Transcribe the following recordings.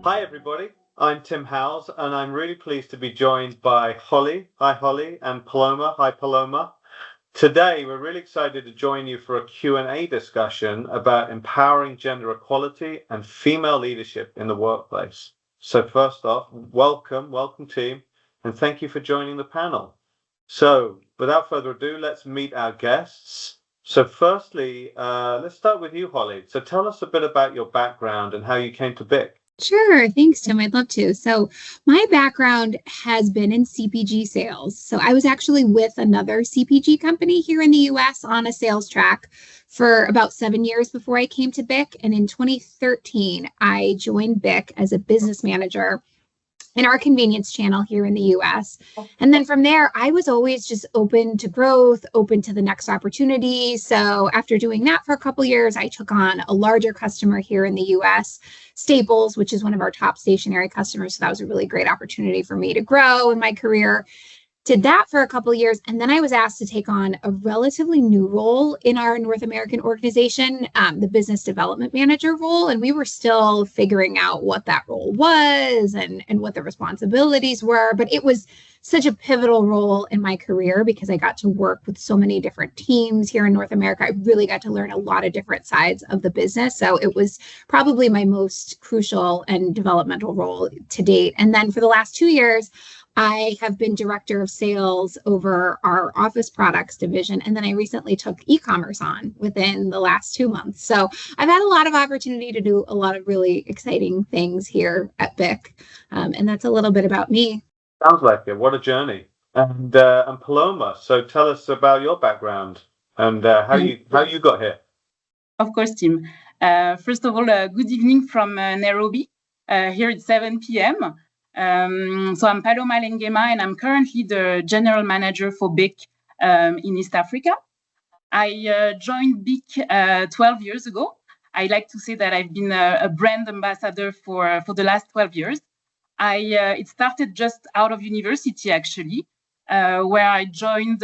Hi, everybody. I'm Tim Howes, and I'm really pleased to be joined by Holly. Hi, Holly, and Paloma. Hi, Paloma. Today, we're really excited to join you for a Q&A discussion about empowering gender equality and female leadership in the workplace. So first off, welcome team, and thank you for joining the panel. So without further ado, let's meet our guests. So firstly, let's start with you, Holly. So tell us a bit about your background and how you came to BIC. Sure. Thanks, Tim. I'd love to. So my background has been in CPG sales. So I was actually with another CPG company here in the US on a sales track for about 7 years before I came to BIC. And in 2013, I joined BIC as a business manager in our convenience channel here in the US. And then from there, I was always just open to growth, open to the next opportunity. So after doing that for a couple of years, I took on a larger customer here in the US, Staples, which is one of our top stationery customers. So that was a really great opportunity for me to grow in my career. Did that for a couple of years, and then I was asked to take on a relatively new role in our North American organization, the business development manager role, and we were still figuring out what that role was and what the responsibilities were, but it was such a pivotal role in my career because I got to work with so many different teams here in North America. I really got to learn a lot of different sides of the business, so it was probably my most crucial and developmental role to date. And then for the last 2 years, I have been director of sales over our office products division, and then I recently took e-commerce on within the last 2 months. So I've had a lot of opportunity to do a lot of really exciting things here at BIC, and that's a little bit about me. Sounds like it. What a journey. And Paloma, so tell us about your background and how you got here. Of course, Tim. First of all, good evening from Nairobi. Here it's 7 p.m. So I'm Paloma Lengema, and I'm currently the general manager for BIC in East Africa. I joined BIC 12 years ago. I like to say that I've been a brand ambassador for the last 12 years. It started just out of university, actually, where I joined,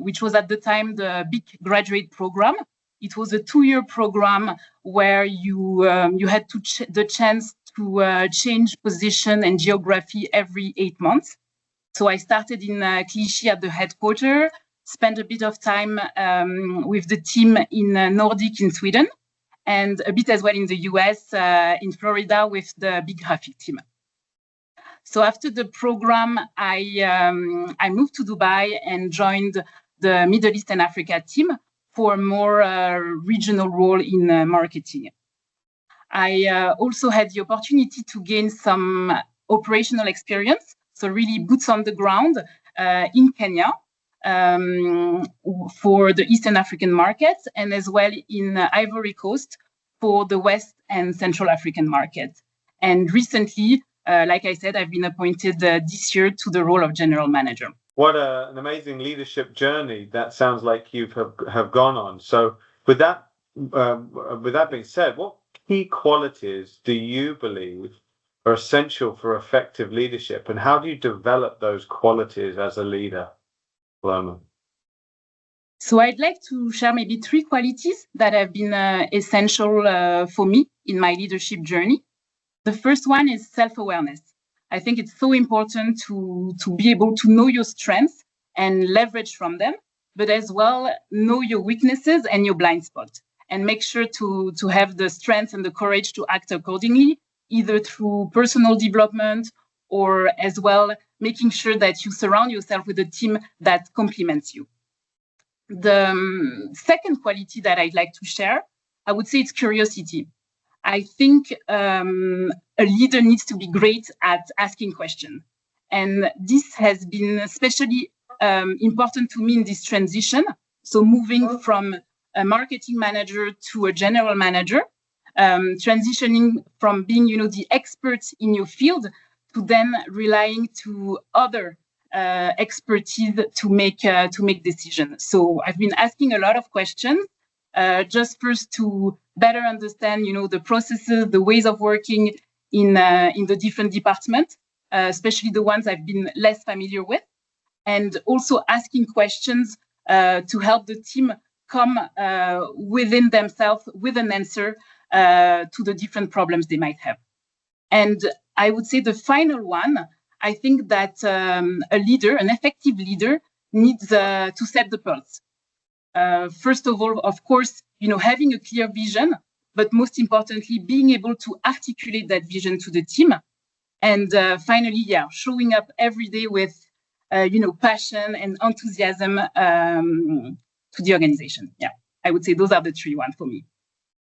which was at the time the BIC graduate program. It was a 2-year program where you had the chance to change position and geography every 8 months. So I started in Clichy at the headquarters, spent a bit of time with the team in Nordic in Sweden, and a bit as well in the US, in Florida with the big graphic team. So after the program, I moved to Dubai and joined the Middle East and Africa team for a more regional role in marketing. I also had the opportunity to gain some operational experience, so really boots on the ground in Kenya for the Eastern African markets, and as well in Ivory Coast for the West and Central African market. And recently, like I said, I've been appointed this year to the role of general manager. What an amazing leadership journey that sounds like you have gone on. So with that being said, what key qualities do you believe are essential for effective leadership, and how do you develop those qualities as a leader, Paloma? So I'd like to share maybe 3 qualities that have been essential for me in my leadership journey. The first one is self-awareness. I think it's so important to be able to know your strengths and leverage from them, but as well know your weaknesses and your blind spot, and make sure to have the strength and the courage to act accordingly, either through personal development or as well making sure that you surround yourself with a team that complements you. The second quality that I'd like to share, I would say it's curiosity. I think a leader needs to be great at asking questions. And this has been especially important to me in this transition. So moving from a marketing manager to a general manager, transitioning from being, the expert in your field to then relying to other expertise to make decisions. So I've been asking a lot of questions, just first to better understand, the processes, the ways of working in the different departments, especially the ones I've been less familiar with, and also asking questions to help the team come within themselves with an answer to the different problems they might have. And I would say the final one, I think that a leader, an effective leader, needs to set the pulse. First of all, of course, having a clear vision, but most importantly, being able to articulate that vision to the team. And finally, showing up every day with, passion and enthusiasm to the organization. Yeah, I would say those are the three ones for me.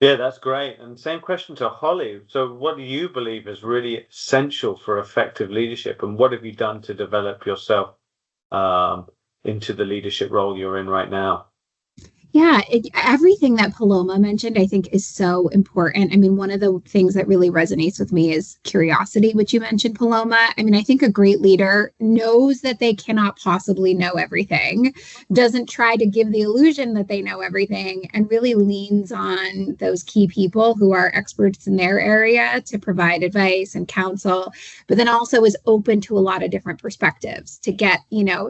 Yeah, that's great. And same question to Holly. So what do you believe is really essential for effective leadership? And what have you done to develop yourself into the leadership role you're in right now? Yeah, everything that Paloma mentioned, I think, is so important. I mean, one of the things that really resonates with me is curiosity, which you mentioned, Paloma. I mean, I think a great leader knows that they cannot possibly know everything, doesn't try to give the illusion that they know everything, and really leans on those key people who are experts in their area to provide advice and counsel, but then also is open to a lot of different perspectives to get,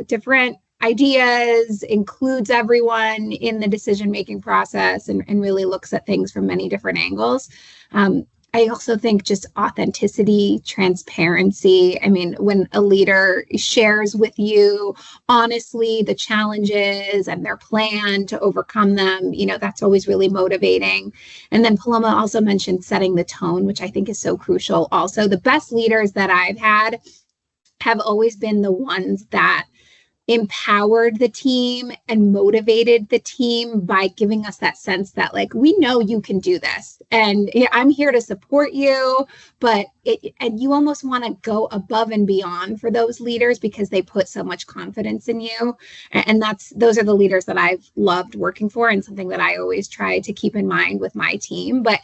different ideas, includes everyone in the decision-making process, and really looks at things from many different angles. I also think just authenticity, transparency. I mean, when a leader shares with you honestly the challenges and their plan to overcome them, that's always really motivating. And then Paloma also mentioned setting the tone, which I think is so crucial. Also, the best leaders that I've had have always been the ones that empowered the team and motivated the team by giving us that sense that, like, we know you can do this, and I'm here to support you, and you almost want to go above and beyond for those leaders because they put so much confidence in you. And those are the leaders that I've loved working for, and something that I always try to keep in mind with my team. But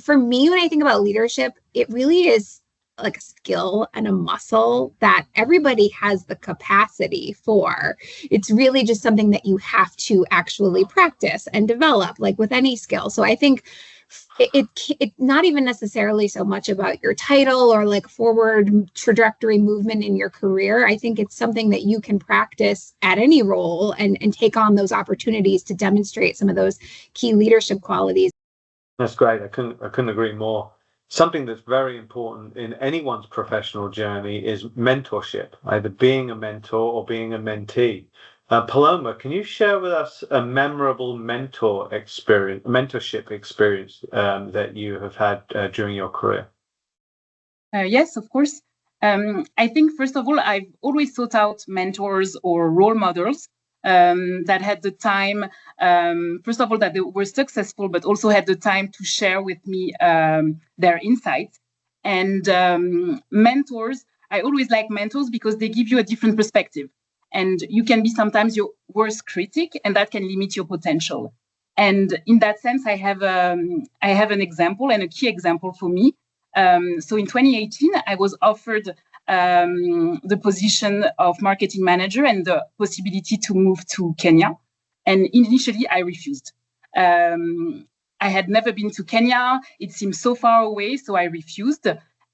for me, when I think about leadership, it really is like a skill and a muscle that everybody has the capacity for. It's really just something that you have to actually practice and develop, like with any skill. So I think it's not even necessarily so much about your title or like forward trajectory movement in your career. I think it's something that you can practice at any role and take on those opportunities to demonstrate some of those key leadership qualities. That's great. I couldn't agree more. Something that's very important in anyone's professional journey is mentorship, either being a mentor or being a mentee. Paloma, can you share with us a memorable mentorship experience that you have had during your career? Yes, of course. I think, first of all, I've always sought out mentors or role models that had the time, first of all, that they were successful, but also had the time to share with me their insights. And mentors, I always like mentors because they give you a different perspective. And you can be sometimes your worst critic, and that can limit your potential. And in that sense, I have an example, and a key example for me. So in 2018, I was offered the position of marketing manager and the possibility to move to Kenya. And initially, I refused. I had never been to Kenya. It seemed so far away, so I refused.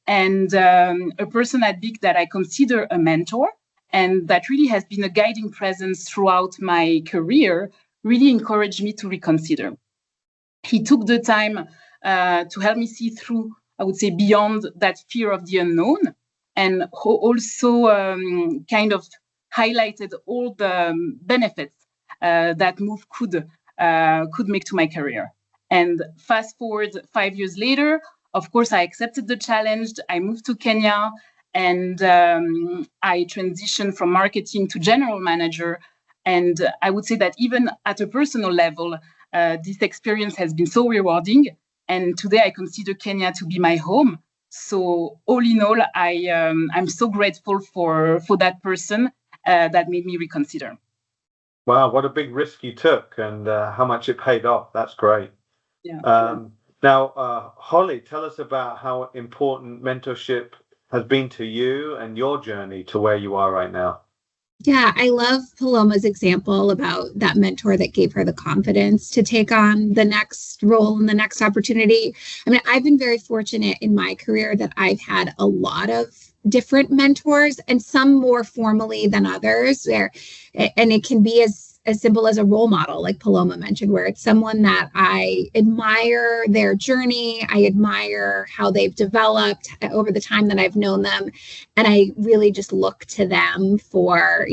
And a person at BIC that I consider a mentor, and that really has been a guiding presence throughout my career, really encouraged me to reconsider. He took the time to help me see through, I would say, beyond that fear of the unknown, and also kind of highlighted all the benefits that move could make to my career. And fast forward 5 years later, of course, I accepted the challenge. I moved to Kenya, and I transitioned from marketing to general manager. And I would say that even at a personal level, this experience has been so rewarding. And today I consider Kenya to be my home. So all in all, I'm so grateful for that person that made me reconsider. Wow, what a big risk you took, and how much it paid off. That's great. Yeah. Now, Holly, tell us about how important mentorship has been to you and your journey to where you are right now. Yeah, I love Paloma's example about that mentor that gave her the confidence to take on the next role and the next opportunity. I mean, I've been very fortunate in my career that I've had a lot of different mentors, and some more formally than others, and it can be as as simple as a role model, like Paloma mentioned, where it's someone that I admire their journey. I admire how they've developed over the time that I've known them. And I really just look to them for,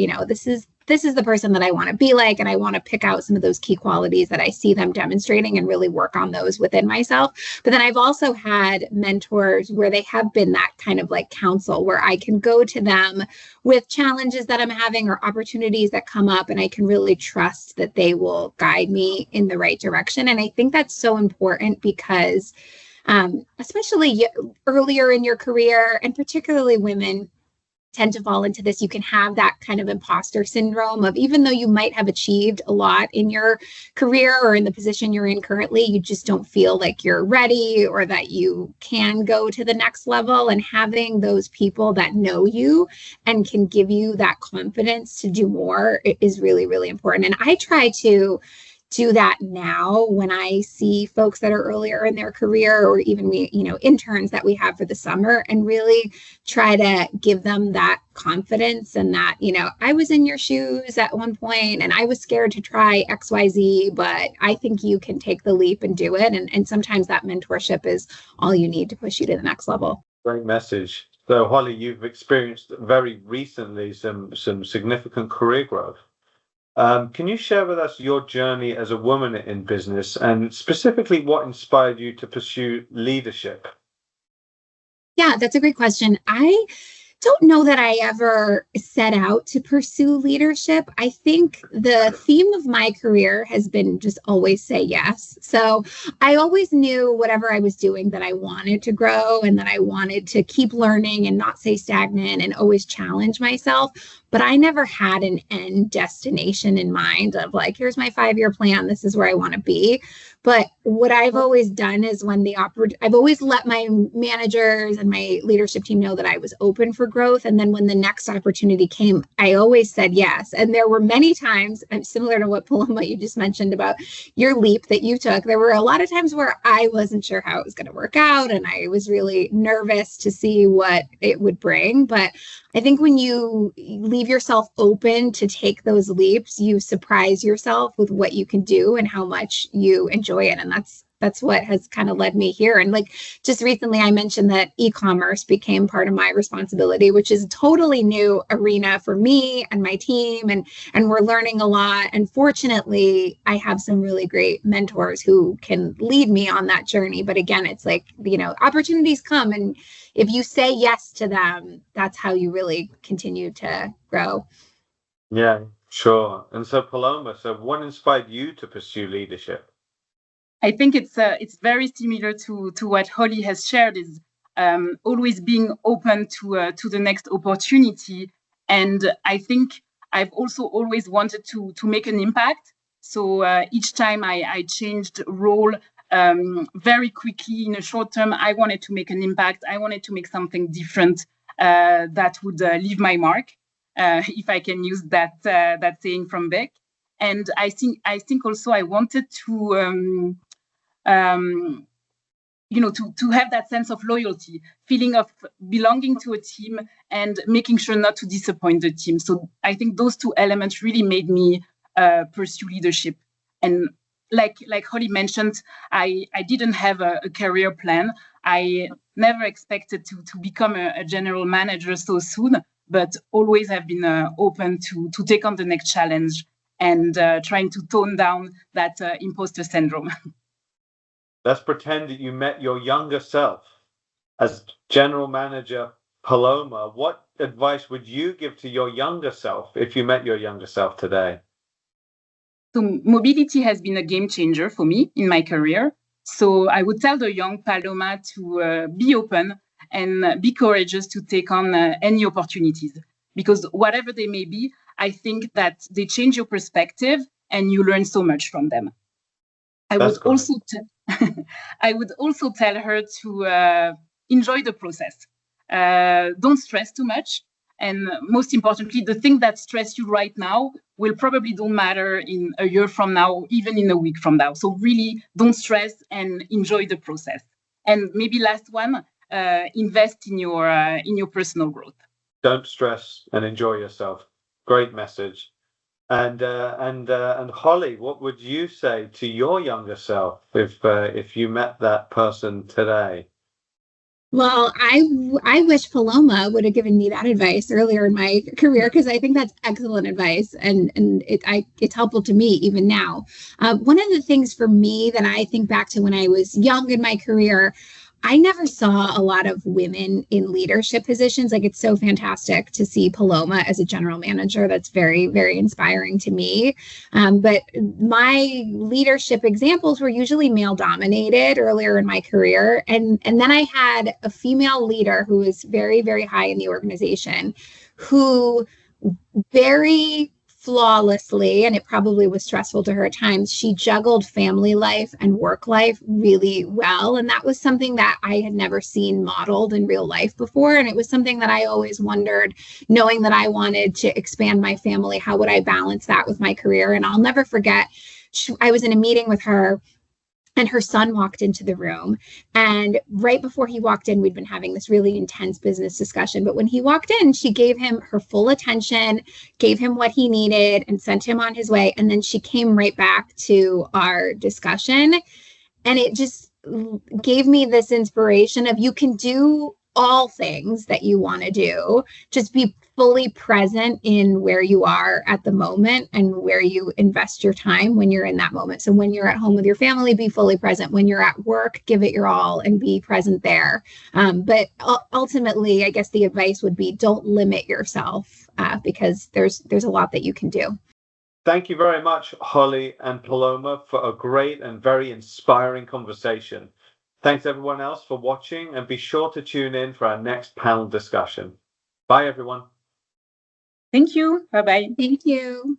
this is the person that I want to be like, and I want to pick out some of those key qualities that I see them demonstrating and really work on those within myself. But then I've also had mentors where they have been that kind of like counsel, where I can go to them with challenges that I'm having or opportunities that come up, and I can really trust that they will guide me in the right direction. And I think that's so important because especially earlier in your career, and particularly women tend to fall into this, you can have that kind of imposter syndrome of, even though you might have achieved a lot in your career or in the position you're in currently, you just don't feel like you're ready or that you can go to the next level. And having those people that know you and can give you that confidence to do more is really, really important. And I try to do that now when I see folks that are earlier in their career, or even interns that we have for the summer, and really try to give them that confidence and that, I was in your shoes at one point and I was scared to try XYZ, but I think you can take the leap and do it. And sometimes that mentorship is all you need to push you to the next level. Great message. So Holly, you've experienced very recently some significant career growth. Can you share with us your journey as a woman in business, and specifically what inspired you to pursue leadership? Yeah, that's a great question. I don't know that I ever set out to pursue leadership. I think the theme of my career has been just always say yes. So I always knew whatever I was doing that I wanted to grow and that I wanted to keep learning and not stay stagnant and always challenge myself. But I never had an end destination in mind of like, here's my 5-year plan. This is where I want to be. But what I've always done is I've always let my managers and my leadership team know that I was open for growth. And then when the next opportunity came, I always said yes. And there were many times, similar to what Paloma, you just mentioned about your leap that you took, there were a lot of times where I wasn't sure how it was going to work out. And I was really nervous to see what it would bring. But I think when you leave yourself open to take those leaps, you surprise yourself with what you can do and how much you enjoy it. And that's what has kind of led me here. And like just recently, I mentioned that e-commerce became part of my responsibility, which is a totally new arena for me and my team. And we're learning a lot. And fortunately, I have some really great mentors who can lead me on that journey. But again, it's like, opportunities come, and if you say yes to them, that's how you really continue to grow. Yeah, sure. And so Paloma, what inspired you to pursue leadership? I think it's very similar to what Holly has shared, is always being open to the next opportunity. And I think I've also always wanted to make an impact. So each time I changed role very quickly in a short term, I wanted to make an impact. I wanted to make something different that would leave my mark, if I can use that saying from BIC. And I think also I wanted to to have that sense of loyalty, feeling of belonging to a team and making sure not to disappoint the team. So I think those two elements really made me pursue leadership. And like Holly mentioned, I didn't have a career plan. I never expected to become a general manager so soon, but always have been open to take on the next challenge and trying to tone down that imposter syndrome. Let's pretend that you met your younger self as general manager Paloma. What advice would you give to your younger self if you met your younger self today? So mobility has been a game changer for me in my career. So I would tell the young Paloma to be open and be courageous to take on any opportunities, because whatever they may be, I think that they change your perspective and you learn so much from them. I would also tell her to enjoy the process. Don't stress too much. And most importantly, the thing that stress you right now will probably don't matter in a year from now, even in a week from now. So really don't stress and enjoy the process. And maybe last one, invest in your personal growth. Don't stress and enjoy yourself. Great message. And Holly, what would you say to your younger self if you met that person today? Well, I wish Paloma would have given me that advice earlier in my career, because I think that's excellent advice, and it's helpful to me even now. One of the things for me that I think back to when I was young in my career, I never saw a lot of women in leadership positions. Like, it's so fantastic to see Paloma as a general manager. That's very, very inspiring to me. But my leadership examples were usually male dominated earlier in my career. And then I had a female leader who was very, very high in the organization, who very flawlessly, and it probably was stressful to her at times, she juggled family life and work life really well. And that was something that I had never seen modeled in real life before. And it was something that I always wondered, knowing that I wanted to expand my family, how would I balance that with my career? And I'll never forget, I was in a meeting with her, and her son walked into the room. And right before he walked in, we'd been having this really intense business discussion. But when he walked in, she gave him her full attention, gave him what he needed, and sent him on his way. And then she came right back to our discussion. And it just gave me this inspiration of, you can do all things that you want to do. Just be fully present in where you are at the moment and where you invest your time when you're in that moment. So when you're at home with your family, be fully present. When you're at work, give it your all and be present there. But ultimately, I guess the advice would be, don't limit yourself, because there's a lot that you can do. Thank you very much, Holly and Paloma, for a great and very inspiring conversation. Thanks everyone else for watching, and be sure to tune in for our next panel discussion. Bye, everyone. Thank you. Bye-bye. Thank you.